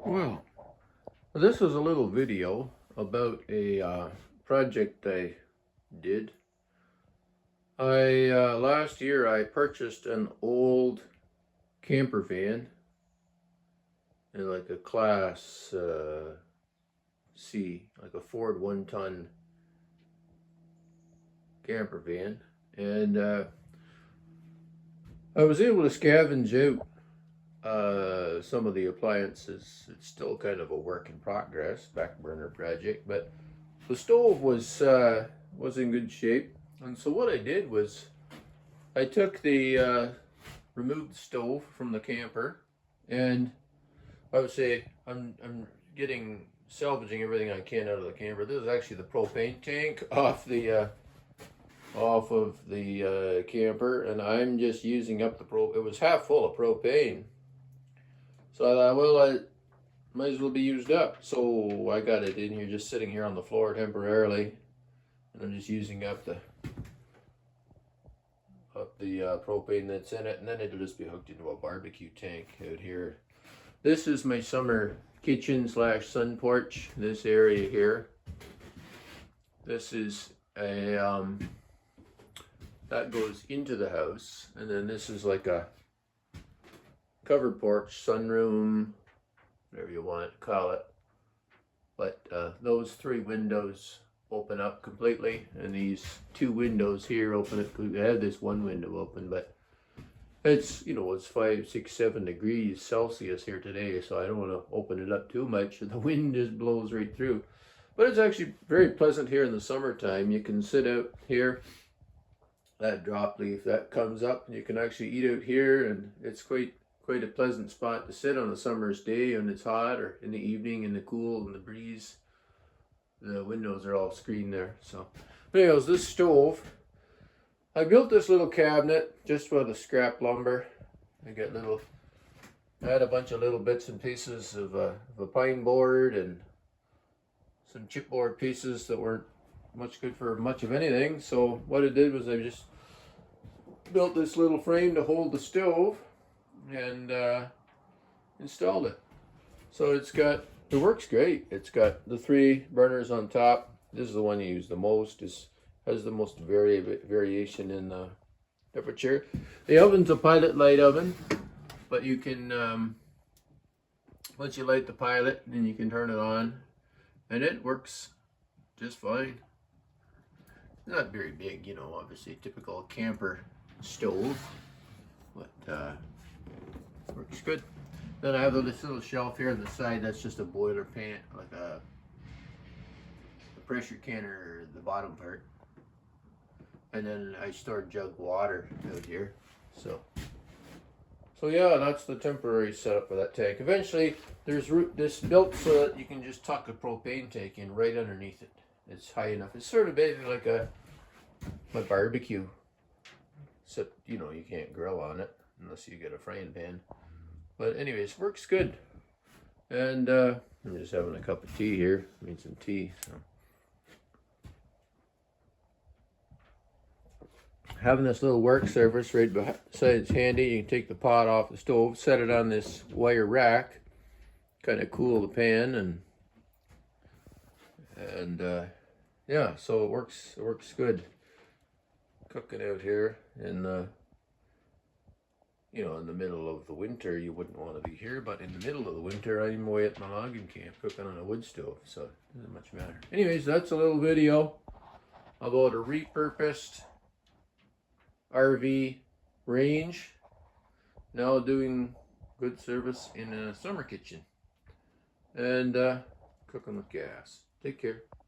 Well, this is a little video about a project I did. Last year I purchased an old camper van in like a class C, like a Ford 1-ton camper van, and I was able to scavenge out some of the appliances. It's still kind of a work in progress, back burner project, but the stove was in good shape. And so what I did was I took the removed the stove from the camper, and I would say I'm getting salvaging everything I can out of the camper. This is actually the propane tank off of the camper, and I'm just using up the It was half full of propane, so I thought, well, I might as well be used up. So I got it in here, just sitting here on the floor temporarily, and I'm just using up the propane that's in it, and then it'll just be hooked into a barbecue tank out here. This is my summer kitchen slash sun porch. This area here. This is a that goes into the house, and then this is like a covered porch, sunroom, whatever you want to call it. But those three windows open up completely, and these two windows here open up. I have this one window open, but it's, it's 5, 6, 7 degrees Celsius here today, so I don't want to open it up too much. The wind just blows right through. But it's actually very pleasant here in the summertime. You can sit out here, that drop leaf that comes up, and you can actually eat out here, and it's quite a pleasant spot to sit on a summer's day when it's hot, or in the evening in the cool and the breeze. The windows are all screened there. So, but anyways, this stove, I built this little cabinet just with the scrap lumber. I had a bunch of little bits and pieces of a pine board and some chipboard pieces that weren't much good for much of anything. So what I did was I just built this little frame to hold the stove and installed it. So it works great. It's got the 3 burners on top. This is the one you use the most. Has the most variation in the temperature. The oven's a pilot light oven, but you can once you light the pilot, then you can turn it on, and it works just fine. Not very big, obviously typical camper stove, but works good. Then I have this little shelf here on the side. That's just a boiler pan, like a pressure canner, the bottom part. And then I store jug water out here. So yeah, that's the temporary setup for that tank. Eventually, there's this built so that you can just tuck a propane tank in right underneath it. It's high enough. It's sort of basically like my barbecue. Except, you can't grill on it unless you get a frying pan. But anyways, works good. And I'm just having a cup of tea here. Made some tea. So. Having this little work surface right beside it's handy. You can take the pot off the stove, set it on this wire rack, kind of cool the pan, and yeah, so it works good. Cooking out here in in the middle of the winter, you wouldn't want to be here, but in the middle of the winter, I'm away at my logging camp cooking on a wood stove, so it doesn't much matter. Anyways, that's a little video about a repurposed RV range, now doing good service in a summer kitchen, and cooking with gas. Take care.